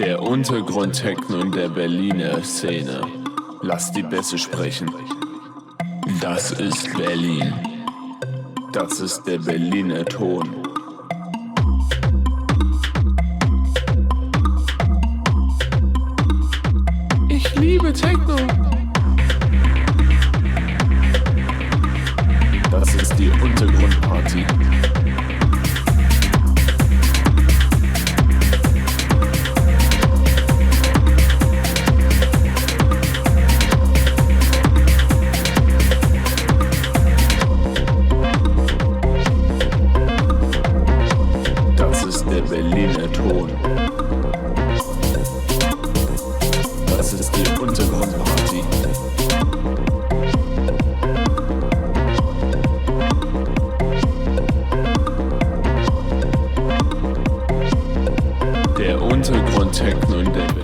Der Untergrund-Techno in der Berliner Szene. Lass die Bässe sprechen. Das ist Berlin. Das ist der Berliner Ton. Ich liebe Techno. Das ist die Untergrundparty. Der Berliner Ton. Das ist die Untergrundparty. Der Untergrund-Techno in der